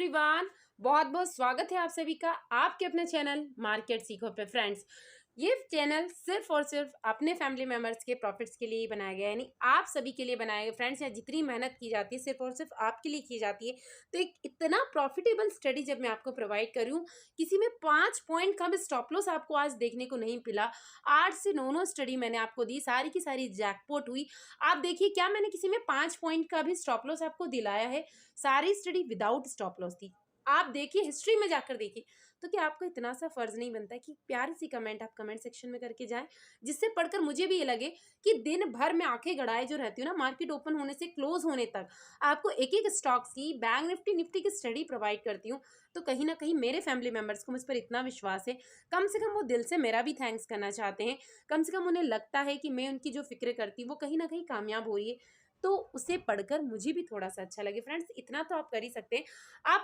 Everyone, बहुत बहुत स्वागत है आप सभी का आपके अपने चैनल मार्केट सीखो पे। फ्रेंड्स, ये चैनल सिर्फ और सिर्फ अपने फैमिली मेम्बर्स के प्रॉफिट्स के लिए ही बनाया गया है, यानी आप सभी के लिए बनाया गया। फ्रेंड्स, यहाँ जितनी मेहनत की जाती है सिर्फ और सिर्फ आपके लिए की जाती है। तो एक इतना प्रॉफिटेबल स्टडी जब मैं आपको प्रोवाइड कर रही हूँ, किसी में 5 पॉइंट का भी स्टॉप लॉस आपको आज देखने को नहीं मिला। 8 से 9 स्टडी मैंने आपको दी, सारी की सारी जैकपॉट हुई। आप देखिए, क्या मैंने किसी में 5 पॉइंट का भी स्टॉप लॉस आपको दिलाया है? सारी स्टडी विदाउट स्टॉप लॉस थी। आप देखिए, हिस्ट्री में जाकर देखिए। तो क्या आपको इतना सा फर्ज नहीं बनता है कि प्यारी सी कमेंट आप कमेंट सेक्शन में करके जाएं, जिससे पढ़कर मुझे भी ये लगे कि दिन भर में आंखें गड़ाए जो रहती हूँ ना, मार्केट ओपन होने से क्लोज होने तक आपको एक एक स्टॉक्स की, बैंक निफ्टी की स्टडी प्रोवाइड करती हूँ। तो कहीं ना कहीं मेरे फैमिली मेंबर्स को मुझ पर इतना विश्वास है, कम से कम वो दिल से मेरा भी थैंक्स करना चाहते हैं। कम से कम उन्हें लगता है कि मैं उनकी जो फिक्र करती हूँ वो कहीं ना कहीं कामयाब हो रही है, तो उसे पढ़कर मुझे भी थोड़ा सा अच्छा लगे। फ्रेंड्स, इतना तो आप कर ही सकते हैं।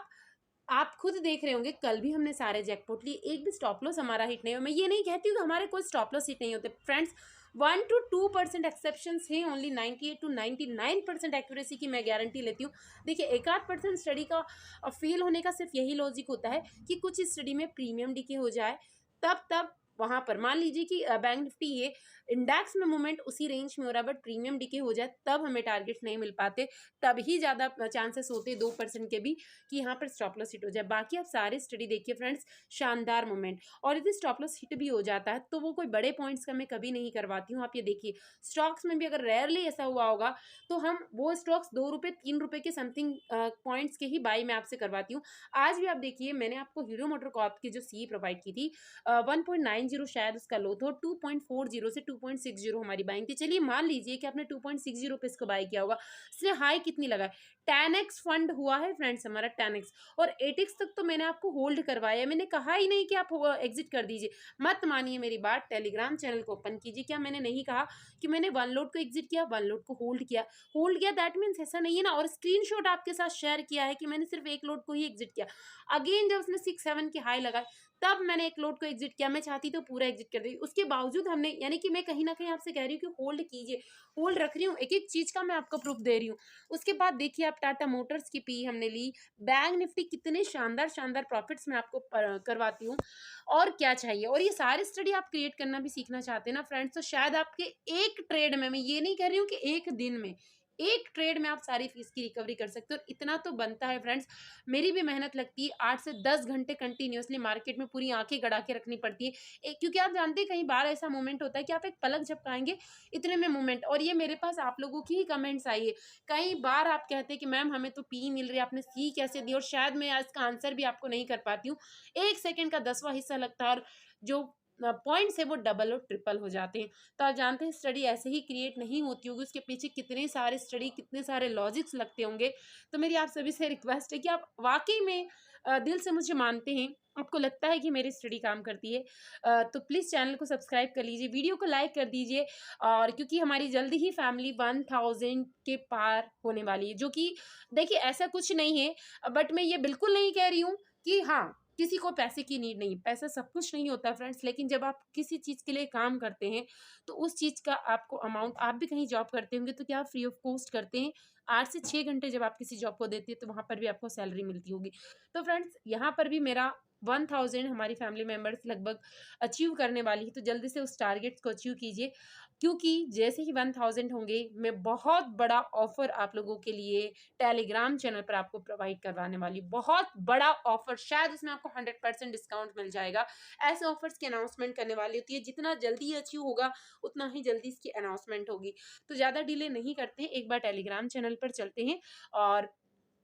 आप खुद देख रहे होंगे, कल भी हमने सारे जैकपॉट लिए, एक भी स्टॉप लॉस हमारा हिट नहीं हुआ। मैं ये नहीं कहती हूँ कि हमारे कोई स्टॉप लॉस हिट नहीं होते। फ्रेंड्स, 1 to 2% एक्सेप्शंस हैं, ओनली 98 to 99% एक्यूरेसी की मैं गारंटी लेती हूँ। देखिए, 1-8% स्टडी का फेल होने का सिर्फ यही लॉजिक होता है कि कुछ स्टडी में प्रीमियम डीके हो जाए, तब वहाँ पर मान लीजिए कि बैंक निफ्टी ये इंडेक्स में मूवमेंट उसी रेंज में हो रहा है, बट प्रीमियम डीके हो जाए तब हमें टारगेट नहीं मिल पाते। तभी ज़्यादा चांसेस होते 2% के भी कि यहाँ पर स्टॉप लॉस हिट हो जाए। बाकी आप सारे स्टडी देखिए फ्रेंड्स, शानदार मूवमेंट। और यदि स्टॉप लॉस हिट भी हो जाता है तो वो कोई बड़े पॉइंट्स का मैं कभी नहीं करवाती हूँ। आप ये देखिए, स्टॉक्स में भी अगर रेयरली ऐसा हुआ होगा तो हम वो स्टॉक्स 2 रुपये 3 रुपये के समथिंग पॉइंट्स के ही बाई मैं आपसे करवाती हूँ। आज भी आप देखिए, मैंने आपको हीरो मोटर कॉर्प की जो सी प्रोवाइड की थी, 1.90 शायद उसका लो था, 2.40 से 2.60 हमारी बाइंग थी। चलिए मान लीजिए कि आपने 2.60 पे इसको बाय किया होगा, इसने हाई कितनी लगा? 10x फंड हुआ है फ्रेंड्स हमारा, 10x। और 8x तक तो मैंने आपको होल्ड करवाया, मैंने कहा ही नहीं कि आप एग्जिट कर दीजिए। मत मानिए मेरी बात, टेलीग्राम चैनल को ओपन कीजिए। क्या मैंने नहीं कहा कि मैंने 1 लोड को एग्जिट किया, 1 लोड को होल्ड किया? दैट मीन्स ऐसा नहीं है ना। और स्क्रीनशॉट आपके साथ शेयर किया है कि मैंने सिर्फ 1 लोड को ही एग्जिट किया। अगेन जब उसने 6-7 की हाई लगाई तब मैंने 1 लोड को एग्जिट किया। मैं चाहती तो पूरा एग्जिट कर दी, उसके बावजूद हमने, यानी कि मैं कहीं ना कहीं आपसे कह रही हूँ कि होल्ड कीजिए, होल्ड रख रही हूँ, एक एक चीज का मैं आपको प्रूफ दे रही हूँ। उसके बाद देखिए, आप टाटा मोटर्स की पी हमने ली, बैंक निफ्टी, कितने शानदार शानदार प्रॉफिट्स मैं आपको करवाती हूँ। और क्या चाहिए? और ये सारी स्टडी आप क्रिएट करना भी सीखना चाहते हैं ना फ्रेंड्स, तो शायद आपके एक ट्रेड में, मैं ये नहीं कह रही हूँ कि एक दिन में, एक ट्रेड में आप सारी फीस की रिकवरी कर सकते हो। और इतना तो बनता है फ्रेंड्स, मेरी भी मेहनत लगती है, 8 से 10 घंटे कंटिन्यूअसली मार्केट में पूरी आंखें गड़ा के रखनी पड़ती है। क्योंकि आप जानते हैं, कई बार ऐसा मोमेंट होता है कि आप एक पलक झपकाएंगे, इतने में मोमेंट। और ये मेरे पास आप लोगों की ही कमेंट्स आई है, कई बार आप कहते हैं कि मैम हमें तो पी मिल रही है, आपने सी कैसे दी? और शायद मैं इसका आंसर भी आपको नहीं कर पाती हूँ। 1 सेकंड का 10वां हिस्सा लगता है, और जो पॉइंट्स है वो डबल और ट्रिपल हो जाते हैं। तो आप जानते हैं, स्टडी ऐसे ही क्रिएट नहीं होती होगी, उसके पीछे कितने सारे स्टडी, कितने सारे लॉजिक्स लगते होंगे। तो मेरी आप सभी से रिक्वेस्ट है कि आप वाकई में दिल से मुझे मानते हैं, आपको लगता है कि मेरी स्टडी काम करती है, तो प्लीज़ चैनल को सब्सक्राइब कर लीजिए, वीडियो को लाइक कर दीजिए। और क्योंकि हमारी जल्दी ही फैमिली 1000 के पार होने वाली है, जो कि देखिए ऐसा कुछ नहीं है, बट मैं ये बिल्कुल नहीं कह रही हूँ कि हाँ, किसी को पैसे की नीड नहीं। पैसा सब कुछ नहीं होता फ्रेंड्स, लेकिन जब आप किसी चीज़ के लिए काम करते हैं तो उस चीज़ का आपको अमाउंट, आप भी कहीं जॉब करते होंगे तो क्या आप फ्री ऑफ कॉस्ट करते हैं? 8 से 6 घंटे जब आप किसी जॉब को देते हैं तो वहाँ पर भी आपको सैलरी मिलती होगी। तो फ्रेंड्स, यहाँ पर भी मेरा 1000 हमारी फैमिली मेंबर्स लगभग अचीव करने वाली है, तो जल्दी से उस टारगेट्स को अचीव कीजिए। क्योंकि जैसे ही 1000 होंगे, मैं बहुत बड़ा ऑफर आप लोगों के लिए टेलीग्राम चैनल पर आपको प्रोवाइड करवाने वाली, बहुत बड़ा ऑफर, शायद उसमें आपको 100% डिस्काउंट मिल जाएगा। ऐसे ऑफर्स की अनाउंसमेंट करने वाली होती है, जितना जल्दी अचीव होगा उतना ही जल्दी इसकी अनाउंसमेंट होगी। तो ज़्यादा डिले नहीं करते हैं, एक बार टेलीग्राम चैनल पर चलते हैं। और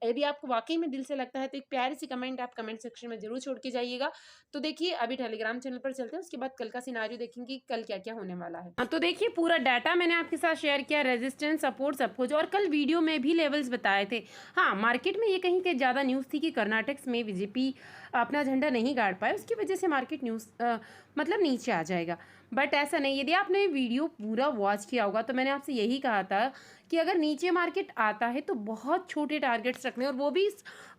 यदि आपको वाकई में दिल से लगता है तो एक प्यारी सी कमेंट आप कमेंट सेक्शन में जरूर छोड़ के जाइएगा। तो देखिए, अभी टेलीग्राम चैनल पर चलते हैं, उसके बाद कल का सिनारियो देखेंगे कि कल क्या क्या होने वाला है। हाँ, तो देखिए, पूरा डाटा मैंने आपके साथ शेयर किया, रेजिस्टेंस, सपोर्ट, सब कुछ। और कल वीडियो में भी लेवल्स बताए थे। हाँ, मार्केट में ये कहीं के ज़्यादा न्यूज़ थी कि कर्नाटक में बीजेपी अपना झंडा नहीं गाड़ पाए, उसकी वजह से मार्केट न्यूज़ मतलब नीचे आ जाएगा। बट ऐसा नहीं, यदि आपने वीडियो पूरा वॉच किया होगा तो मैंने आपसे यही कहा था कि अगर नीचे मार्केट आता है तो बहुत छोटे टारगेट्स रखने, और वो भी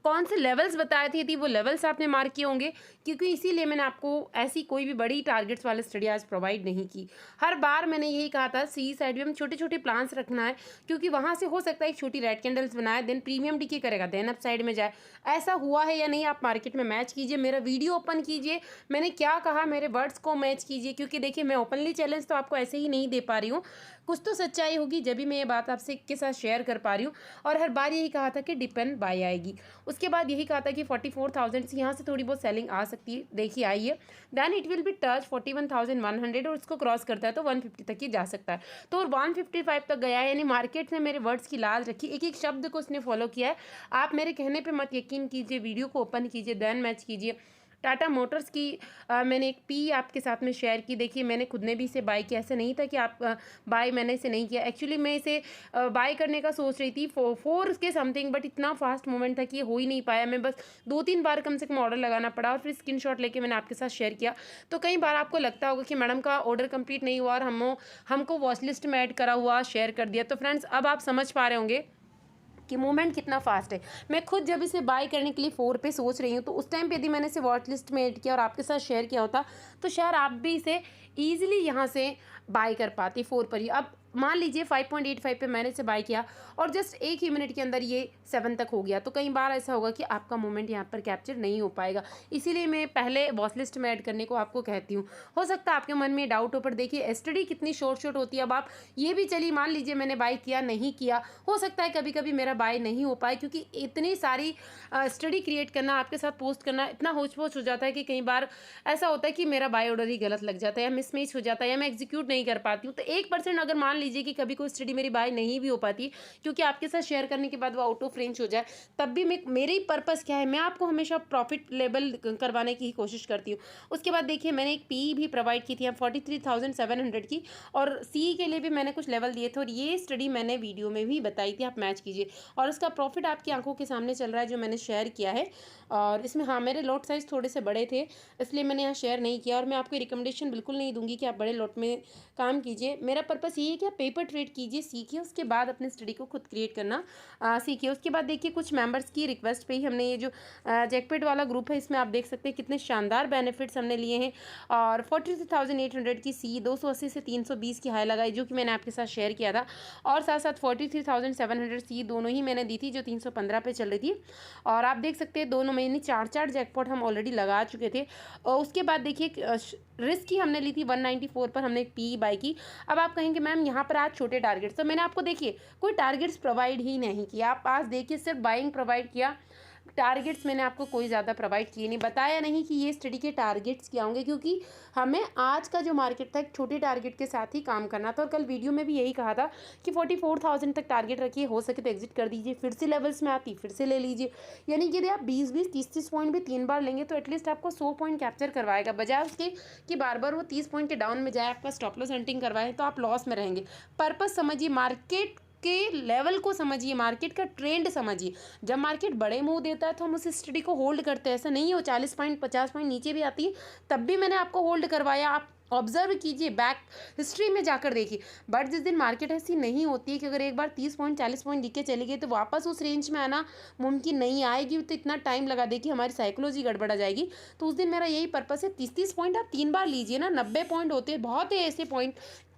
कौन से लेवल्स बताए थे, यदि वो लेवल्स आपने मार्क किए होंगे, क्योंकि इसीलिए मैंने आपको ऐसी कोई भी बड़ी टारगेट्स वाली स्टडी आज प्रोवाइड नहीं की। हर बार मैंने यही कहा था सी साइड में हम छोटे-छोटे प्लान्स रखना है, क्योंकि वहाँ से हो सकता है एक छोटी रेड कैंडल्स बनाए, देन प्रीमियम डीके करेगा, देन अप साइड में जाए। ऐसा हुआ है या नहीं आप मार्केट में मैच कीजिए, मेरा वीडियो ओपन कीजिए, मैंने क्या कहा मेरे वर्ड्स को मैच कीजिए, क्योंकि देखिए मैं ओपनली चैलेंज तो आपको ऐसे ही नहीं दे पा रही हूँ, कुछ तो सच्चाई होगी जब भी मैं ये बात आपसे के साथ शेयर कर पा रही हूँ। और हर बार यही कहा था कि डिप एंड बाय आएगी, उसके बाद यही कहा था कि 44,000 से यहाँ से थोड़ी बहुत सेलिंग आ सकती है, देखिए आई है, then it will be touch 41,100 और उसको क्रॉस करता है तो 150 तक ही जा सकता है। तो 155 तक गया है, यानी मार्केट ने मेरे वर्ड्स की लाज रखी, एक एक शब्द को उसने फॉलो किया है। आप मेरे कहने पे मत यकीन कीजिए, वीडियो को ओपन कीजिए, देन मैच कीजिए। टाटा मोटर्स की मैंने एक पी आपके साथ में शेयर की, देखिए मैंने खुद ने भी इसे बाय किया, ऐसा नहीं था कि आप बाय मैंने इसे नहीं किया, एक्चुअली मैं इसे बाय करने का सोच रही थी फोर के समथिंग, बट इतना फास्ट मूवमेंट था कि ये हो ही नहीं पाया, मैं बस 2-3 बार कम से कम ऑर्डर लगाना पड़ा और फिर स्क्रीनशॉट लेके मैंने आपके साथ शेयर किया। तो कई बार आपको लगता होगा कि मैडम का ऑर्डर कंप्लीट नहीं हुआ और हमको वॉच लिस्ट में ऐड करा हुआ शेयर कर दिया। तो फ्रेंड्स अब आप समझ पा रहे होंगे कि मूवमेंट कितना फास्ट है। मैं खुद जब इसे बाय करने के लिए 4 पे सोच रही हूँ, तो उस टाइम पे यदि मैंने इसे वॉच लिस्ट में ऐड किया और आपके साथ शेयर किया होता, तो शायद आप भी इसे ईजिली यहाँ से बाय कर पाती 4 पर ही। अब मान लीजिए 5.85 पे मैंने इसे बाय किया और जस्ट एक ही मिनट के अंदर ये 7 तक हो गया, तो कई बार ऐसा होगा कि आपका मूवमेंट यहाँ पर कैप्चर नहीं हो पाएगा। इसीलिए मैं पहले वॉच लिस्ट में ऐड करने को आपको कहती हूँ। हो सकता है आपके मन में डाउट हो, पर देखिए एसटीडी कितनी शॉर्ट होती है। अब आप ये भी चलिए मान लीजिए मैंने बाय किया नहीं किया, हो सकता है कभी कभी मेरा बाय नहीं हो पाए, क्योंकि इतनी सारी स्टडी क्रिएट करना, आपके साथ पोस्ट करना इतना होच-पोच हो जाता है कि कई बार ऐसा होता है कि मेरा बाय ऑर्डर ही गलत लग जाता है या मिसमैच हो जाता है या मैं एग्जीक्यूट नहीं कर पाती हूँ। तो 1% अगर मान लीजिए कि कभी कोई स्टडी मेरी बाय नहीं भी हो पाती, क्योंकि आपके साथ शेयर करने के बाद वो आउट ऑफ रेंज हो जाए, तब भी मेरी पर्पस क्या है, मैं आपको हमेशा प्रॉफिट लेवल करवाने की ही कोशिश करती हूँ। उसके बाद देखिए मैंने एक पी भी प्रोवाइड की थी 43,700 की, और सी के लिए भी मैंने कुछ लेवल दिए थे और ये स्टडी मैंने वीडियो में भी बताई थी, आप मैच कीजिए। और उसका प्रॉफिट आपकी आंखों के सामने चल रहा है जो मैंने शेयर किया है। और इसमें हाँ मेरे लॉट साइज़ थोड़े से बड़े थे, इसलिए मैंने यहाँ शेयर नहीं किया, और मैं आपको रिकमेंडेशन बिल्कुल नहीं दूंगी कि आप बड़े लॉट में काम कीजिए। मेरा पर्पस ये है कि आप पेपर ट्रेड कीजिए, सीखिए, उसके बाद अपने स्टडी को खुद क्रिएट करना सीखिए। उसके बाद देखिए कुछ मेंबर्स की रिक्वेस्ट पे ही हमने ये जो जैकपेट वाला ग्रुप है, इसमें आप देख सकते हैं कितने शानदार बेनिफिट्स हमने लिए हैं। और 43,800 की सी, 280 से 320 की हाई लगाई, जो कि मैंने आपके साथ शेयर किया था, और साथ साथ 43,700 सी दोनों ही मैंने दी थी जो 315 पे चल रही थी। और आप देख सकते हैं दोनों में 4 जैकपॉट हम ऑलरेडी लगा चुके थे। और उसके बाद देखिए रिस्क ही हमने ली थी 194 पर, हमने एक पी बाई की। अब आप कहेंगे मैम यहाँ पर आज छोटे टारगेट्स, तो मैंने आपको देखिए कोई टारगेट्स प्रोवाइड ही नहीं किया, आप आज देखिए सिर्फ बाइंग प्रोवाइड किया, टारगेट्स मैंने आपको कोई ज़्यादा प्रोवाइड किए नहीं, बताया नहीं कि ये स्टडी के टारगेट्स क्या होंगे, क्योंकि हमें आज का जो मार्केट था एक छोटे टारगेट के साथ ही काम करना था। और कल वीडियो में भी यही कहा था कि 44,000 तक टारगेट रखिए, हो सके तो एग्जिट कर दीजिए, फिर से लेवल्स में आती फिर से ले लीजिए। यानी कि यदि आप 20-20 30-30 पॉइंट भी 3 बार लेंगे तो एटलीस्ट आपको 100 पॉइंट कैप्चर करवाएगा, बजाय उसके कि बार बार वो 30 पॉइंट के डाउन में जाए, आपका स्टॉप लॉस हंटिंग करवाए, तो आप लॉस में रहेंगे। पर्पस समझिए, मार्केट के लेवल को समझिए, मार्केट का ट्रेंड समझिए। जब मार्केट बड़े मूव देता है तो हम उस स्टडी को होल्ड करते हैं, ऐसा नहीं है वो 40 पॉइंट 50 पॉइंट नीचे भी आती है तब भी मैंने आपको होल्ड करवाया। आप ऑब्जर्व कीजिए, बैक हिस्ट्री में जाकर देखिए। बट जिस दिन मार्केट ऐसी नहीं होती है कि अगर एक बार 30 पॉइंट 40 पॉइंट नीचे चली गई तो वापस उस रेंज में आना मुमकिन नहीं, आएगी तो इतना टाइम लगा देखिए हमारी साइकोलॉजी गड़बड़ा जाएगी। तो उस दिन मेरा यही पर्पस है, 30-30 पॉइंट आप 3 बार लीजिए ना, 90 पॉइंट होते हैं, बहुत है ऐसे पॉइंट,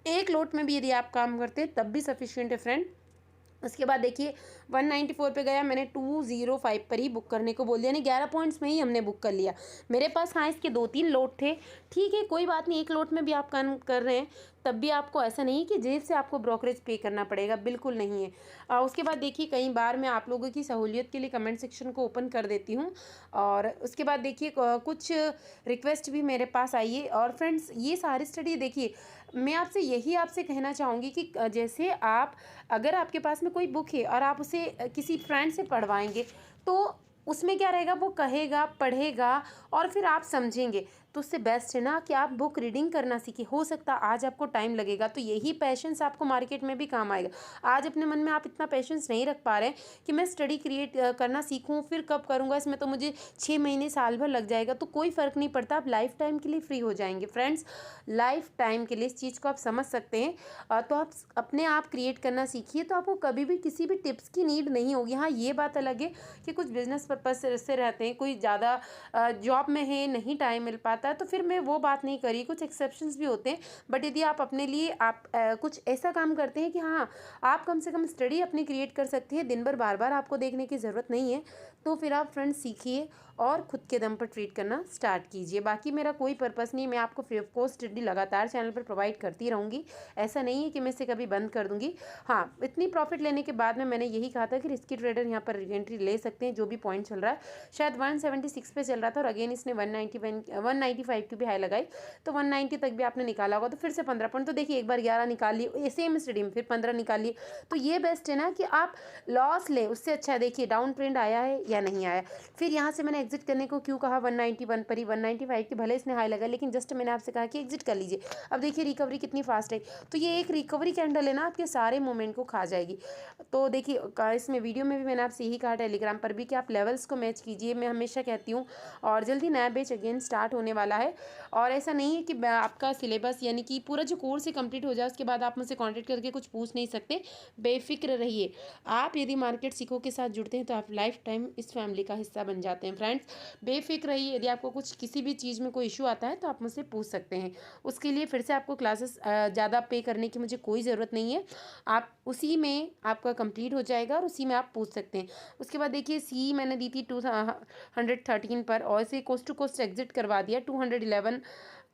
एक लोट में भी यदि आप काम करते हैं तब भी सफिशिएंट है फ्रेंड। उसके बाद देखिए 194 पे गया, मैंने 205 पर ही बुक करने को बोल दिया, यानी 11 पॉइंट्स में ही हमने बुक कर लिया। मेरे पास हाँ इसके 2-3 लोट थे, ठीक है कोई बात नहीं, एक लोट में भी आप काम कर रहे हैं तब भी आपको ऐसा नहीं कि जेब से आपको ब्रोकरेज पे करना पड़ेगा, बिल्कुल नहीं है। उसके बाद देखिए कई बार मैं आप लोगों की सहूलियत के लिए कमेंट सेक्शन को ओपन कर देती हूँ, और उसके बाद देखिए कुछ रिक्वेस्ट भी मेरे पास आई है। और फ्रेंड्स ये सारी स्टडी देखिए, मैं आपसे कहना चाहूँगी कि जैसे आप अगर आपके पास में कोई बुक है और आप उसे किसी फ्रेंड से पढ़वाएंगे तो उसमें क्या रहेगा, वो कहेगा, पढ़ेगा और फिर आप समझेंगे, तो उससे बेस्ट है ना कि आप बुक रीडिंग करना सीखिए। हो सकता है आज आपको टाइम लगेगा, तो यही पेशेंस आपको मार्केट में भी काम आएगा। आज अपने मन में आप इतना पेशेंस नहीं रख पा रहे हैं कि मैं स्टडी क्रिएट करना सीखूं, फिर कब करूंगा, इसमें तो मुझे 6 महीने साल भर लग जाएगा, तो कोई फ़र्क नहीं पड़ता, आप लाइफ टाइम के लिए फ्री हो जाएंगे। फ्रेंड्स, लाइफ टाइम के लिए इस चीज़ को आप समझ सकते हैं। तो आप अपने आप क्रिएट करना सीखिए, तो आपको कभी भी किसी भी टिप्स की नीड नहीं होगी। हाँ, ये बात अलग है कि कुछ बिजनेस पर्पज से रहते हैं, कोई ज़्यादा जॉब में है, नहीं टाइम मिल पाता, तो फिर मैं वो बात नहीं करी, कुछ एक्सेप्शंस भी होते हैं। बट यदि आप अपने लिए आप कुछ ऐसा काम करते हैं कि हाँ, आप कम से कम स्टडी अपनी क्रिएट कर सकती है, दिन भर बार बार आपको देखने की ज़रूरत नहीं है, तो फिर आप फ्रेंड्स सीखिए और खुद के दम पर ट्रीट करना स्टार्ट कीजिए। बाकी मेरा कोई पर्पस नहीं, मैं आपको फ्री ऑफ कॉस्ट स्टडी लगातार चैनल पर प्रोवाइड करती रहूँगी। ऐसा नहीं है कि मैं इसे कभी बंद कर दूँगी। हाँ, इतनी प्रॉफिट लेने के बाद में मैंने यही कहा था कि रिस्की ट्रेडर यहाँ पर एंट्री ले सकते हैं। जो भी पॉइंट चल रहा है, शायद 176 पे चल रहा था और अगेन इसने 195 की भी हाई लगाई, तो 190 तक भी आपने निकाला होगा, तो फिर से 15 पॉइंट, तो देखिए एक बार 11 निकाल लिए, सेम स्टडी में फिर 15 निकाल लिए। तो ये बेस्ट है ना कि आप लॉस लें, उससे अच्छा है देखिए डाउन ट्रेंड आया है या नहीं आया। फिर यहाँ से मैंने एग्जिट करने को क्यों कहा, 191 पर ही, 195 की भले इसने हाई लगा, लेकिन जस्ट मैंने आपसे कहा कि एग्जिट कर लीजिए। अब देखिए रिकवरी कितनी फास्ट है, तो ये एक रिकवरी कैंडल है ना, आपके सारे मोमेंट को खा जाएगी। तो देखिए इसमें वीडियो में भी मैंने आपसे यही कहा, टेलीग्राम पर भी, कि आप लेवल्स को मैच कीजिए, मैं हमेशा कहती हूँ। और जल्दी नया बैच अगेन स्टार्ट होने वाला है, और ऐसा नहीं है कि आपका सिलेबस यानी कि पूरा जो कोर्स है कंप्लीट हो जाए उसके बाद आप मुझसे कॉन्टेक्ट करके कुछ पूछ नहीं सकते। बेफिक्र रहिए, आप यदि मार्केट सीखो के साथ जुड़ते हैं तो आप लाइफ टाइम इस फैमिली का हिस्सा बन जाते हैं। फ्रेंड्स, बेफिक्र रहिए, यदि आपको कुछ किसी भी चीज़ में कोई इशू आता है तो आप मुझसे पूछ सकते हैं। उसके लिए फिर से आपको क्लासेस ज़्यादा पे करने की मुझे कोई ज़रूरत नहीं है, आप उसी में आपका कंप्लीट हो जाएगा और उसी में आप पूछ सकते हैं। उसके बाद देखिए सी मैंने दी थी 213 पर, और इसे कोस्ट टू कोस्ट एग्जिट करवा दिया, 211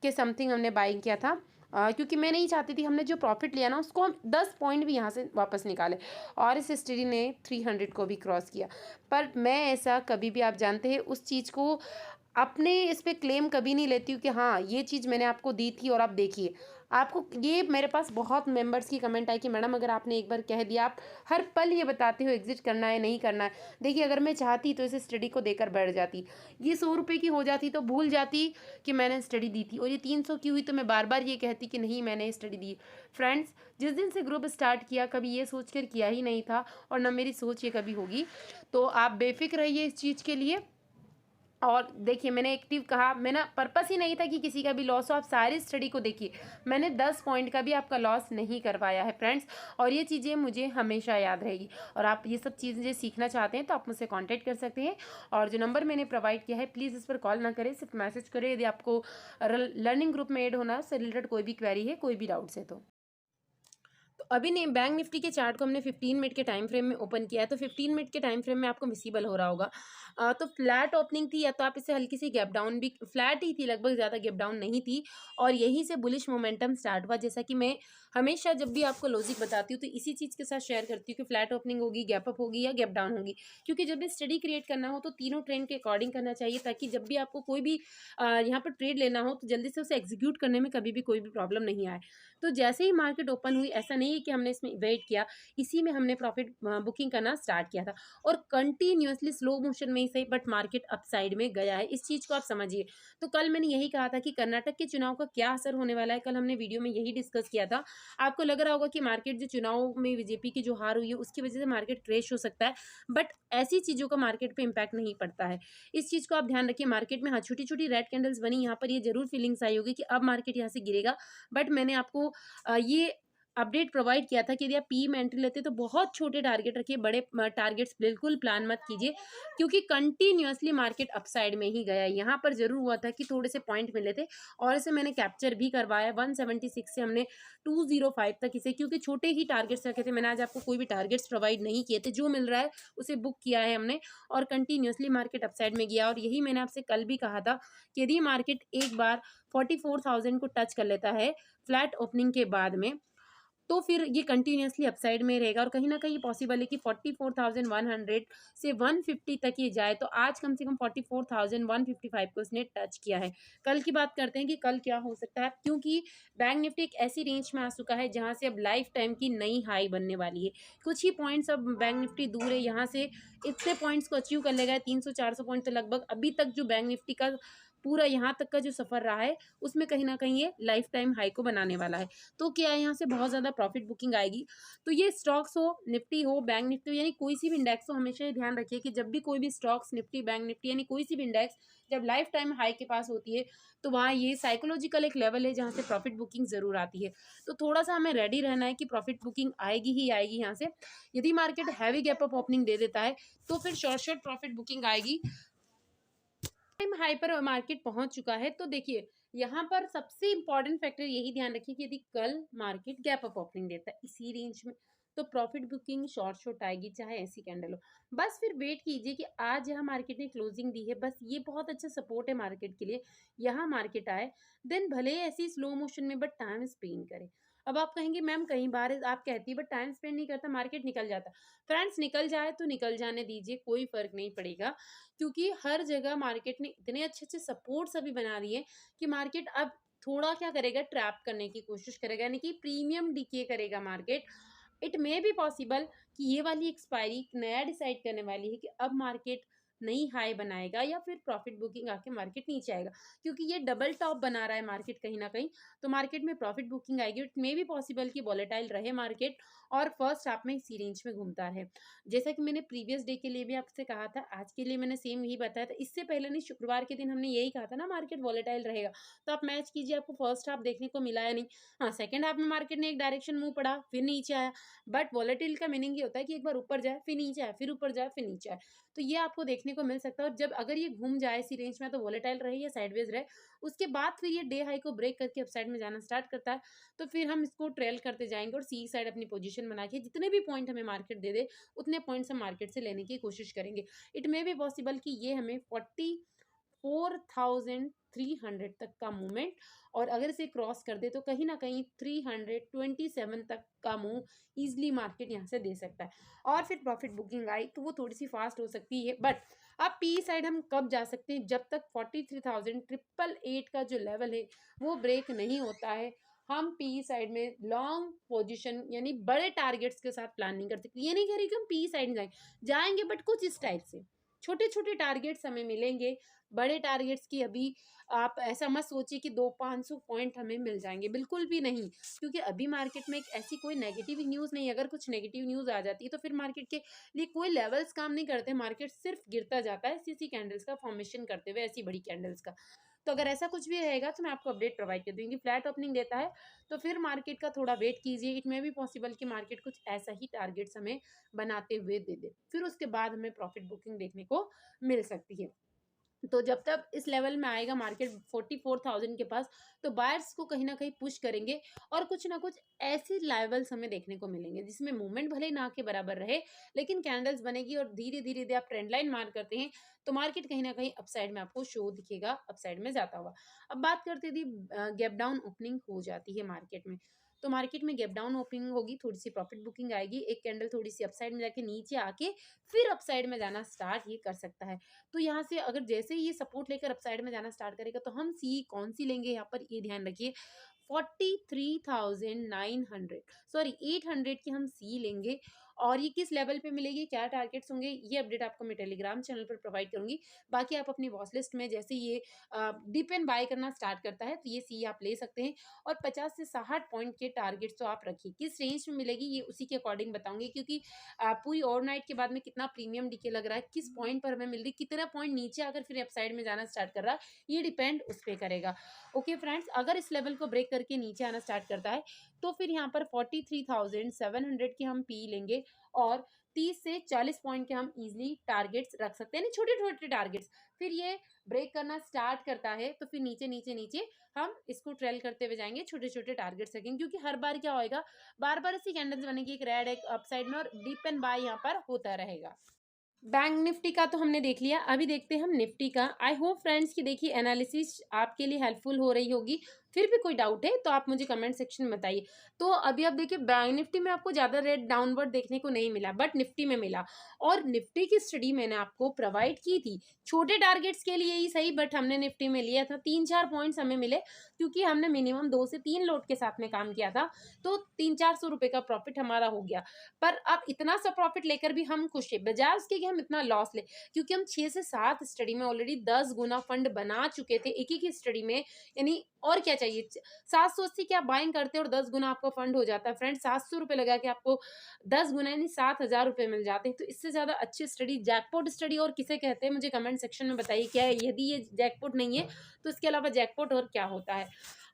के समथिंग हमने बाइंग किया था। क्योंकि मैं नहीं चाहती थी, हमने जो प्रॉफिट लिया ना उसको हम 10 पॉइंट भी यहाँ से वापस निकाले, और इस स्टडी ने 300 को भी क्रॉस किया। पर मैं ऐसा कभी भी, आप जानते हैं, उस चीज़ को अपने इस पे क्लेम कभी नहीं लेती हूँ कि हाँ ये चीज़ मैंने आपको दी थी और आप देखिए आपको। ये मेरे पास बहुत मेंबर्स की कमेंट आई कि मैडम अगर आपने एक बार कह दिया, आप हर पल ये बताते हो एग्जिट करना है नहीं करना है। देखिए अगर मैं चाहती तो इस स्टडी को देकर बैठ जाती, ये 100 रुपये की हो जाती तो भूल जाती कि मैंने स्टडी दी थी, और ये 300 की हुई तो मैं बार बार ये कहती कि नहीं मैंने स्टडी दी। फ्रेंड्स, जिस दिन से ग्रुप स्टार्ट किया कभी ये सोच कर किया ही नहीं था, और ना मेरी सोच ये कभी होगी। तो आप बेफिक्र रहिए इस चीज़ के लिए। और देखिए मैंने एक्टिव कहा, मेरा पर्पस ही नहीं था कि किसी का भी लॉस हो। आप सारी स्टडी को देखिए, मैंने 10 पॉइंट का भी आपका लॉस नहीं करवाया है फ्रेंड्स, और ये चीज़ें मुझे हमेशा याद रहेगी। और आप ये सब चीज़ें सीखना चाहते हैं तो आप मुझसे कांटेक्ट कर सकते हैं, और जो नंबर मैंने प्रोवाइड किया है प्लीज़ इस पर कॉल ना करें, सिर्फ मैसेज करें यदि आपको लर्निंग ग्रुप में ऐड होना है, उससे रिलेटेड कोई भी क्वेरी है, कोई भी डाउट्स है तो अभी नहीं। बैंक निफ्टी के चार्ट को हमने 15 मिनट के टाइम फ्रेम में ओपन किया है, तो 15 मिनट के टाइम फ्रेम में आपको विजिबल हो रहा होगा। तो फ्लैट ओपनिंग थी, या तो आप इसे हल्की सी गैप डाउन भी, फ्लैट ही थी लगभग, ज़्यादा गैप डाउन नहीं थी, और यहीं से बुलिश मोमेंटम स्टार्ट हुआ। जैसा कि मैं हमेशा जब भी आपको लॉजिक बताती हूँ तो इसी चीज़ के साथ शेयर करती हूँ कि फ्लैट ओपनिंग होगी, गैप अप होगी या गैप डाउन होगी, क्योंकि जब भी स्टडी क्रिएट करना हो तो तीनों ट्रेंड के अकॉर्डिंग करना चाहिए, ताकि जब भी आपको कोई भी यहाँ पर ट्रेड लेना हो तो जल्दी से उसे एग्जीक्यूट करने में कभी भी कोई भी प्रॉब्लम नहीं आए। तो जैसे ही मार्केट ओपन हुई, ऐसा नहीं है कि हमने इसमें वेट किया, इसी में हमने प्रॉफिट बुकिंग करना स्टार्ट किया था, और कंटिन्यूअसली स्लो मोशन में ही सही बट मार्केट अपसाइड में गया है, इस चीज़ को आप समझिए। तो कल मैंने यही कहा था कि कर्नाटक के चुनाव का क्या असर होने वाला है, कल हमने वीडियो में यही डिस्कस किया था। आपको लग रहा होगा कि मार्केट जो चुनाव में बीजेपी की जो हार हुई है उसकी वजह से मार्केट क्रैश हो सकता है, बट ऐसी चीज़ों का मार्केट पे इम्पैक्ट नहीं पड़ता है। इस चीज़ को आप ध्यान रखिए। मार्केट में हाँ छोटी छोटी रेड कैंडल्स बनी, यहाँ पर ये जरूर फीलिंग्स आई होगी कि अब मार्केट यहाँ से गिरेगा, बट मैंने आपको ये अपडेट प्रोवाइड किया था कि यदि आप पी में एंट्री लेते तो बहुत छोटे टारगेट रखिए, बड़े टारगेट्स बिल्कुल प्लान मत कीजिए, क्योंकि कंटिन्यूअसली मार्केट अपसाइड में ही गया। यहाँ पर जरूर हुआ था कि थोड़े से पॉइंट मिले थे, और इसे मैंने कैप्चर भी करवाया। 176 से हमने 205 तक इसे, क्योंकि छोटे ही टारगेट्स रखे थे, मैंने आज आपको कोई भी टारगेट्स प्रोवाइड नहीं किए थे, जो मिल रहा है उसे बुक किया है हमने, और कंटिन्यूअसली मार्केट अपसाइड में गया। और यही मैंने आपसे कल भी कहा था कि यदि मार्केट एक बार 44,000 को टच कर लेता है फ्लैट ओपनिंग के बाद में, तो फिर ये कंटिन्यूअसली अपसाइड में रहेगा, और कहीं ना कहीं पॉसिबल है कि 44,100 से 150 तक ये जाए। तो आज कम से कम 44,155 को इसने टच किया है। कल की बात करते हैं कि कल क्या हो सकता है, क्योंकि बैंक निफ्टी एक ऐसी रेंज में आ चुका है जहां से अब लाइफ टाइम की नई हाई बनने वाली है। कुछ ही पॉइंट्स अब बैंक निफ्टी दूर है यहाँ से, इतने पॉइंट्स को अचीव कर लेगा 300-400 पॉइंट, तो लगभग अभी तक जो बैंक निफ्टी का पूरा यहाँ तक का जो सफ़र रहा है उसमें कहीं ना कहीं ये लाइफ टाइम हाई को बनाने वाला है। तो क्या है, यहाँ से बहुत ज़्यादा प्रॉफिट बुकिंग आएगी। तो ये स्टॉक्स हो, निफ्टी हो, बैंक निफ्टी हो, यानी कोई सी भी इंडेक्स हो, हमेशा ये ध्यान रखिए कि जब भी कोई भी स्टॉक्स, निफ्टी, बैंक निफ्टी, यानी कोई सी भी इंडेक्स जब लाइफ टाइम हाई के पास होती है तो वहाँ ये साइकोलॉजिकल एक लेवल है जहाँ से प्रॉफिट बुकिंग ज़रूर आती है। तो थोड़ा सा हमें रेडी रहना है कि प्रॉफिट बुकिंग आएगी ही आएगी यहाँ से। यदि market heavy gap up opening दे देता है तो फिर शॉर्ट प्रॉफिट बुकिंग आएगी। टाइम हाई पर मार्केट पहुंच चुका है तो देखिए यहाँ पर सबसे इंपॉर्टेंट फैक्टर यही ध्यान रखिए कि यदि कल मार्केट गैप अप ओपनिंग देता है इसी रेंज में तो प्रॉफिट बुकिंग शॉर्ट आएगी, चाहे ऐसी कैंडल हो। बस फिर वेट कीजिए कि आज यहाँ मार्केट ने क्लोजिंग दी है, बस ये बहुत अच्छा सपोर्ट है मार्केट के लिए। यहाँ मार्केट आए देन भले ही ऐसी स्लो मोशन में बट टाइम स्पेंड करे। अब आप कहेंगे मैम कई बार आप कहती है बट टाइम स्पेंड नहीं करता, मार्केट निकल जाता। फ्रेंड्स निकल जाए तो निकल जाने दीजिए, कोई फर्क नहीं पड़ेगा, क्योंकि हर जगह मार्केट ने इतने अच्छे अच्छे सपोर्ट्स अभी बना दिए कि मार्केट अब थोड़ा क्या करेगा, ट्रैप करने की कोशिश करेगा, यानी कि प्रीमियम डीके करेगा market. It may be possible कि ये वाली एक्सपायरी नया डिसाइड करने वाली है कि अब मार्केट नई हाई बनाएगा या फिर प्रॉफिट बुकिंग आके मार्केट नीचे आएगा, क्योंकि ये डबल टॉप बना रहा है मार्केट कहीं ना कहीं। तो मार्केट में प्रॉफिट बुकिंग आएगी। इट मे बी पॉसिबल कि वॉलेटाइल रहे मार्केट और फर्स्ट हाफ में इसी रेंज में घूमता रहे। जैसा कि मैंने प्रीवियस डे के लिए भी आपसे कहा था, आज के लिए मैंने सेम यही बताया था। इससे पहले नहीं, शुक्रवार के दिन हमने यही कहा था ना मार्केट वॉलेटाइल रहेगा। तो आप मैच कीजिए, आपको फर्स्ट हाफ देखने को मिला या नहीं। हाँ, सेकंड हाफ में मार्केट ने एक डायरेक्शन मुंह पड़ा, फिर नीचे आया। बट वॉलेटिल का मीनिंग ये होता है कि एक बार ऊपर जाए फिर नीचे आए, फिर ऊपर जाए फिर नीचे आए। तो ये आपको देखने को मिल सकता है। और जब अगर ये घूम जाए इसी रेंज में तो वॉलेटाइल रहे या साइडवेज रहे, उसके बाद फिर ये डे हाई को ब्रेक करके अपसाइड में जाना स्टार्ट करता है, तो फिर हम इसको ट्रेल करते जाएंगे और सी साइड अपनी पोजीशन बना के जितने भी पॉइंट हमें मार्केट दे दे उतने पॉइंट्स हम मार्केट से लेने की कोशिश करेंगे। इट मे बी पॉसिबल कि ये हमें 44,300 तक का मूवमेंट, और अगर इसे क्रॉस कर दे तो कहीं ना कहीं 327 तक का मूव इजिली मार्केट यहाँ से दे सकता है। और फिर प्रॉफिट बुकिंग आई तो वो थोड़ी सी फास्ट हो सकती है। बट अब पी साइड हम कब जा सकते हैं, जब तक 43,888 का जो लेवल है वो ब्रेक नहीं होता है। हम पी साइड में लॉन्ग पोजीशन यानी बड़े टारगेट्स के साथ प्लानिंग कर सकते हैं। ये नहीं कह रही कि हम पी साइड जाएंगे बट कुछ इस टाइप से छोटे छोटे टारगेट्स हमें मिलेंगे। बड़े टारगेट्स की अभी आप ऐसा मत सोचिए कि 200-500 पॉइंट हमें मिल जाएंगे, बिल्कुल भी नहीं। क्योंकि अभी मार्केट में एक ऐसी कोई नेगेटिव न्यूज़ नहीं है। अगर कुछ नेगेटिव न्यूज़ आ जाती है तो फिर मार्केट के लिए कोई लेवल्स काम नहीं करते, मार्केट सिर्फ गिरता जाता है सीसी कैंडल्स का फॉर्मेशन करते हुए, ऐसी बड़ी कैंडल्स का। तो अगर ऐसा कुछ भी रहेगा तो मैं आपको अपडेट प्रोवाइड कर दूंगी। फ्लैट ओपनिंग देता है तो फिर मार्केट का थोड़ा वेट कीजिए। इट मे बी पॉसिबल कि मार्केट कुछ ऐसा ही टारगेट्स हमें बनाते हुए दे दे, फिर उसके बाद हमें प्रॉफिट बुकिंग देखने को मिल सकती है। तो जब तक इस लेवल में आएगा मार्केट 44,000 के पास, तो बायर्स को कहीं ना कहीं पुश करेंगे और कुछ ना कुछ ऐसे लेवल्स हमें देखने को मिलेंगे जिसमें मूवमेंट भले ना के बराबर रहे लेकिन कैंडल्स बनेगी और धीरे धीरे धीरे आप ट्रेंड लाइन मार करते हैं तो मार्केट कहीं ना कहीं अपसाइड में आपको शो दिखेगा, अपसाइड में जाता हुआ। अब बात करते थी गैप डाउन ओपनिंग हो जाती है मार्केट में, तो मार्केट में गैप डाउन ओपनिंग होगी, थोड़ी सी प्रॉफिट बुकिंग आएगी, एक कैंडल थोड़ी सी अपसाइड में जाके नीचे आके फिर अपसाइड में जाना स्टार्ट ये कर सकता है। तो यहाँ से अगर जैसे ही ये सपोर्ट लेकर अपसाइड में जाना स्टार्ट करेगा तो हम सी कौन सी लेंगे, यहाँ पर ये ध्यान रखिए 43,900 सॉरी 800 की हम सी लेंगे। और ये किस लेवल पे मिलेगी, क्या टारगेट्स होंगे, ये अपडेट आपको मैं टेलीग्राम चैनल पर प्रोवाइड करूंगी। बाकी आप अपनी वॉच लिस्ट में जैसे ये डिप एंड बाय करना स्टार्ट करता है तो ये सी आप ले सकते हैं। और 50 से 60 पॉइंट के टारगेट्स तो आप रखिए, किस रेंज में मिलेगी ये उसी के अकॉर्डिंग बताऊंगी, क्योंकि पूरी ओवरनाइट के बाद में कितना प्रीमियम डीके लग रहा है, किस पॉइंट पर हमें मिल रही, कितना पॉइंट नीचे आकर फिर अपसाइड में जाना स्टार्ट कर रहा है, ये डिपेंड उस पर करेगा। ओके फ्रेंड्स, अगर इस लेवल को ब्रेक करके नीचे आना स्टार्ट करता है तो फिर यहाँ पर 43,700 की हम पी लेंगे और 30 से 40 पॉइंट के हम इजीली टारगेट्स रख सकते हैं, छोटे छोटे टारगेट्स। फिर ये ब्रेक करना स्टार्ट करता है तो फिर नीचे नीचे नीचे हम इसको ट्रेल करते हुए जाएंगे, छोटे छोटे टारगेट्स रखेंगे, क्योंकि हर बार क्या होएगा, बार बार ऐसी कैंडल्स बनेगी, एक रेड एक अपसाइड में और डीप एंड बाय यहाँ पर होता रहेगा। बैंक निफ्टी का तो हमने देख लिया, अभी देखते हैं हम निफ्टी का। आई होप फ्रेंड्स कि देखिए एनालिसिस आपके लिए हेल्पफुल हो रही होगी। फिर भी कोई डाउट है तो आप मुझे कमेंट सेक्शन में बताइए। तो अभी आप देखिए बैंक निफ्टी में आपको ज़्यादा रेट डाउनवर्ड देखने को नहीं मिला, बट निफ्टी में मिला। और निफ्टी की स्टडी मैंने आपको प्रोवाइड की थी, छोटे टारगेट्स के लिए ही सही, बट हमने निफ्टी में लिया था। 3-4 पॉइंट्स हमें मिले क्योंकि हमने मिनिमम 2 से 3 लोट के साथ में काम किया था, तो 300-400 रुपए का प्रॉफिट हमारा हो गया। पर अब इतना सा प्रॉफिट लेकर भी हम खुश है, बजाय उसके कि हम इतना लॉस ले, क्योंकि हम 6 से 7 स्टडी में ऑलरेडी 10 गुना फंड बना चुके थे एक ही स्टडी में। यानी और क्या चाहिए? 780 की आप बाइंग करते हो और 10 गुना आपका फंड हो जाता है फ्रेंड्स। 700 रुपए लगा के आपको 10 गुना यानी 7,000 रुपए मिल जाते हैं। तो इससे ज्यादा अच्छी स्टडी जैकपॉट स्टडी और किसे कहते हैं, मुझे कमेंट सेक्शन में बताइए। क्या है, यदि ये जैकपॉट नहीं है तो इसके अलावा जैकपॉट और क्या होता है?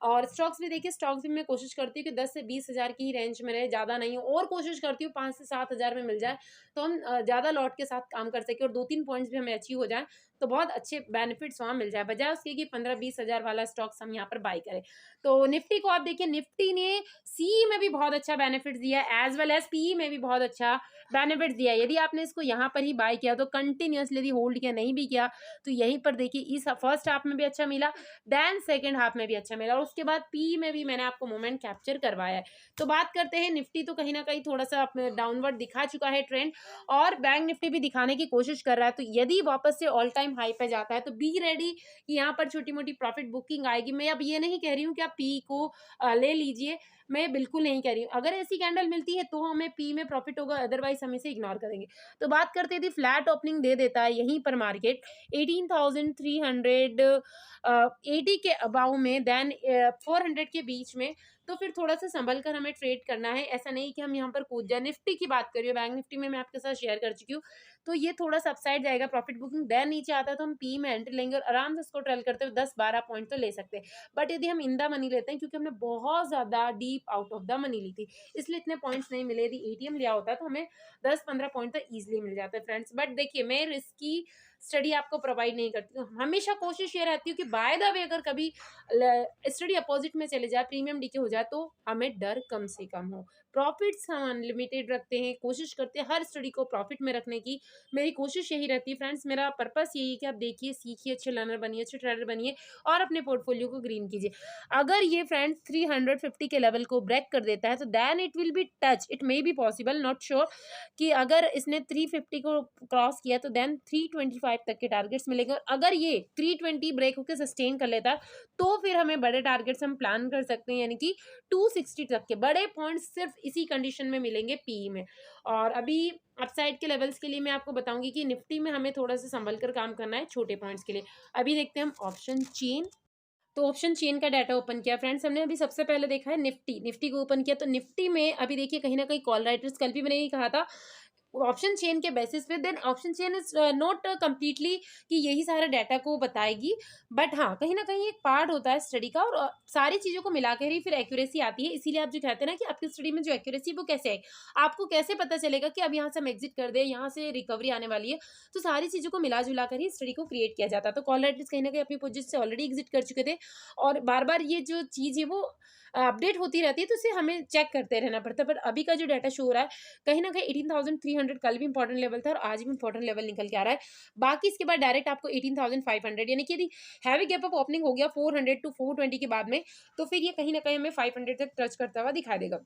और स्टॉक्स भी देखिए, स्टॉक्स भी मैं कोशिश करती हूँ कि 10 से 20,000 की ही रेंज में रहे, ज़्यादा नहीं हो, और कोशिश करती हूँ 5 से 7,000 में मिल जाए, तो हम ज़्यादा लॉट के साथ काम कर सकें और 2-3 पॉइंट्स भी हमें अचीव हो जाए, तो बहुत अच्छे बेनिफिट्स वहाँ मिल जाए, बजाय उसके कि 15-20,000 वाला स्टॉक्स हम यहाँ पर बाई करें। तो निफ्टी को आप देखिए, निफ्टी ने सी में भी बहुत अच्छा बेनिफिट दिया है, एज वेल एज पी में भी बहुत अच्छा बेनिफिट दिया है। यदि आपने इसको यहाँ पर ही बाय किया तो कंटिन्यूअसली यदि होल्ड किया, नहीं भी किया तो यहीं पर देखिए इस फर्स्ट हाफ में भी अच्छा मिला, देन सेकंड हाफ में भी अच्छा मिला, और उसके बाद पी में भी मैंने आपको मोमेंट कैप्चर करवाया है। तो बात करते हैं निफ्टी, तो कहीं ना कहीं थोड़ा सा डाउनवर्ड दिखा चुका है ट्रेंड, और बैंक निफ्टी भी दिखाने की कोशिश कर रहा है। तो यदि वापस से ऑल टाइम हाई पे जाता है तो बी रेडी कि यहाँ पर छोटी मोटी प्रॉफिट बुकिंग आएगी। मैं अब ये नहीं कह रही हूँ कि आप पी को ले लीजिए, मैं बिल्कुल नहीं कह रही हूँ। अगर ऐसी कैंडल मिलती है तो हमें पी में प्रॉफिट होगा, अदरवाइज हम इसे इग्नोर करेंगे। तो बात करते यदि फ्लैट ओपनिंग दे देता है यहीं पर मार्केट 18,380 के अबाउ में, देन 400 के बीच में, तो फिर थोड़ा सा संभल कर हमें ट्रेड करना है। ऐसा नहीं कि हम यहाँ पर कूद जाए। निफ्टी की बात करिए, बैंक निफ्टी में मैं आपके साथ शेयर कर चुकी हूँ, तो ये थोड़ा सा अपसाइड जाएगा प्रॉफिट बुकिंग, देन नीचे आता है तो हम पी में एंट्री लेंगे और आराम से इसको ट्रेल करते हुए 10-12 पॉइंट तो ले सकते हैं। बट यदि हम इन द मनी लेते हैं, क्योंकि हमने बहुत ज्यादा deep out of the money ली थी, इसलिए इतने पॉइंट्स नहीं मिले। यदि एटीएम लिया होता तो हमें 10-15 पॉइंट तो ईजिली मिल जाता है फ्रेंड्स। बट देखिए, मैं रिस्की स्टडी आपको प्रोवाइड नहीं करती हूँ। हमेशा कोशिश ये रहती है कि बाय द वे अगर कभी स्टडी अपोजिट में चले जाए, प्रीमियम डीके हो जाए, तो हमें डर कम से कम हो। प्रॉफिट्स हम अनलिमिटेड रखते हैं, कोशिश करते हैं हर स्टडी को प्रॉफिट में रखने की। मेरी कोशिश यही रहती है फ्रेंड्स, मेरा पर्पस यही है कि आप देखिए, सीखिए, अच्छे लर्नर बनिए, अच्छे ट्रेडर बनिए और अपने पोर्टफोलियो को ग्रीन कीजिए। अगर ये फ्रेंड्स 350 के लेवल को ब्रेक कर देता है तो then it will be touch, it may be possible, not sure, कि अगर इसने 350 को क्रॉस किया तो देन 325 तक के टारगेट्स मिलेंगे। और अगर ये 320 ब्रेक होकर सस्टेन कर लेता है तो फिर हमें बड़े टारगेट्स हम प्लान कर सकते हैं, यानी कि 260 तक के बड़े पॉइंट्स सिर्फ इसी कंडीशन में मिलेंगे पीई में। और अभी अपसाइड के लेवल्स के लिए मैं आपको बताऊंगी कि निफ्टी में हमें थोड़ा सा संभल कर काम करना है छोटे पॉइंट्स के लिए। अभी देखते हैं हम ऑप्शन चेन। तो ऑप्शन चेन का डाटा ओपन किया फ्रेंड्स हमने। अभी सबसे पहले देखा है निफ्टी को ओपन किया, तो निफ्टी में अभी देखिए कहीं ना कहीं कॉल राइटर्स, कल भी मैंने यही कहा था, ऑप्शन चेन के बेसिस पे, then option chain is not completely कि यही सारा डाटा को बताएगी, बट हाँ कहीं ना कहीं एक पार्ट होता है स्टडी का, और सारी चीज़ों को मिलाकर ही फिर एक्यूरेसी आती है। इसीलिए आप जो कहते हैं ना कि आपकी स्टडी में जो एक्यूरेसी वो कैसे है, आपको कैसे पता चलेगा कि अब यहाँ से हम एग्जिट कर दें, यहाँ से रिकवरी आने वाली है, तो सारी चीज़ों को मिला जुला कर ही स्टडी को क्रिएट किया जाता है। तो कॉल राइटर्स कहीं ना कहीं अपनी पोजीशन से ऑलरेडी एग्जिट कर चुके थे, और बार बार ये जो चीज़ है वो अपडेट होती रहती है, तो इसे हमें चेक करते रहना पड़ता है। पर अभी का जो डाटा शो हो रहा है कहीं ना कहीं 18,300 कल भी इंपॉर्टेंट लेवल था और आज भी इंपॉर्टेंट लेवल निकल के आ रहा है। बाकी इसके बाद डायरेक्ट आपको 18,500, यानी कि यदि हैवी गैप अप ओपनिंग हो गया 400 टू 420 के बाद में, तो फिर ये कहीं ना कहीं हमें 500 तक टच करता हुआ दिखाई देगा।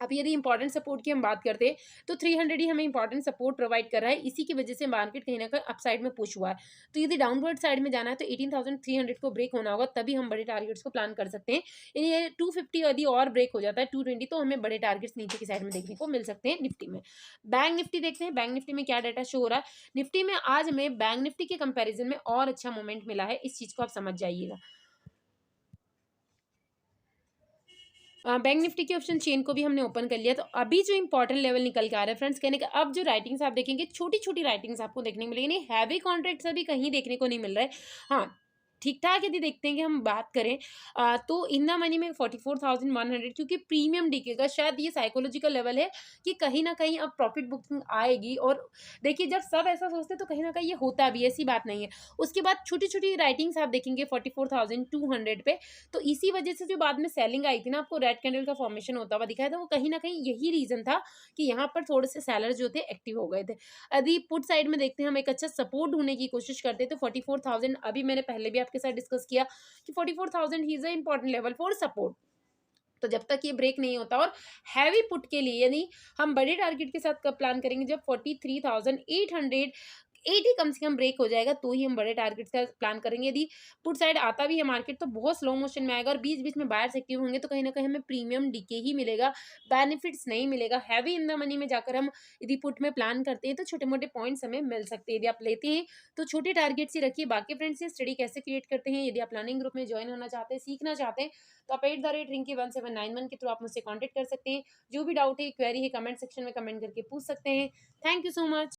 अब यदि इंपॉर्टेंट सपोर्ट की हम बात करते हैं तो 300 ही हमें इंपॉर्टेंट सपोर्ट प्रोवाइड कर रहा है। इसी की वजह से मार्केट कहीं ना कहीं अपसाइड में पुश हुआ है। तो यदि डाउनवर्ड साइड में जाना है तो 18,300 को ब्रेक होना होगा, तभी हम बड़े टारगेट्स को प्लान कर सकते हैं। यानी ये 250 यदि और ब्रेक हो जाता है 220, तो हमें बड़े टारगेट्स नीचे की साइड में देखने को मिल सकते हैं निफ्टी में। बैंक निफ्टी देखते हैं, बैंक निफ्टी में क्या डाटा शो हो रहा है। निफ्टी में आज हमें बैंक निफ्टी के कंपेरिजन में और अच्छा मोमेंट मिला है, इस चीज को आप समझ जाइएगा। बैंक निफ्टी की ऑप्शन चेन को भी हमने ओपन कर लिया। तो अभी जो इंपॉर्टेंट लेवल निकल के आ रहा है फ्रेंड्स, कहने का अब जो राइटिंग्स आप देखेंगे, छोटी छोटी राइटिंग्स आपको देखने को मिलेगी, नहीं हैवी कॉन्ट्रैक्ट्स अभी कहीं देखने को नहीं मिल रहा है। हाँ ठीक ठाक यदि देखते हैं कि हम बात करें तो इन द मनी में 44,100, क्योंकि प्रीमियम डीके का शायद ये साइकोलॉजिकल लेवल है कि कहीं ना कहीं अब प्रॉफिट बुकिंग आएगी। और देखिए जब सब ऐसा सोचते हैं तो कहीं ना कहीं ये होता भी, ऐसी बात नहीं है। उसके बाद छोटी छोटी राइटिंग्स आप देखेंगे 44,200 पे, तो इसी वजह से जो बाद में सेलिंग आई थी ना, आपको रेड कैंडल का फॉर्मेशन होता हुआ दिखाया था, वो कहीं ना कहीं यही रीजन था कि यहाँ पर थोड़े से सेलर जो थे एक्टिव हो गए थे। यदि पुट साइड में देखते हैं, हम एक अच्छा सपोर्ट ढूंढने की कोशिश करते थे 44,000। अभी मैंने पहले भी आपको आपके साथ डिस्कस किया कि 44,000 he is a important level for support. तो जब तक ये ब्रेक नहीं होता, और हैवी पुट के लिए यानी हम बड़े टारगेट के साथ कब प्लान करेंगे, जब 43,880 कम से कम ब्रेक हो जाएगा, तो ही हम बड़े टारगेट का प्लान करेंगे। यदि पुट साइड आता भी है मार्केट तो बहुत स्लो मोशन में आएगा, और बीच बीच में बायर्स एक्टिव होंगे, तो कहीं ना कहीं हमें प्रीमियम डीके ही मिलेगा, बेनिफिट्स नहीं मिलेगा। हैवी इन द मनी में जाकर हम यदि पुट में प्लान करते हैं तो छोटे मोटे पॉइंट्स हमें मिल सकते हैं। यदि आप लेते हैं तो छोटे टारगेट्स ही रखिए। बाकी फ्रेंड्स, ये स्टडी कैसे क्रिएट करते हैं, यदि आप प्लानिंग ग्रुप में ज्वाइन होना चाहते हैं, सीखना चाहते हैं, तो आप @rinkey1791 के थ्रू आप मुझसे कांटेक्ट कर सकते हैं। जो भी डाउट है, क्वेरी है, कमेंट सेक्शन में कमेंट करके पूछ सकते हैं। Thank you so much.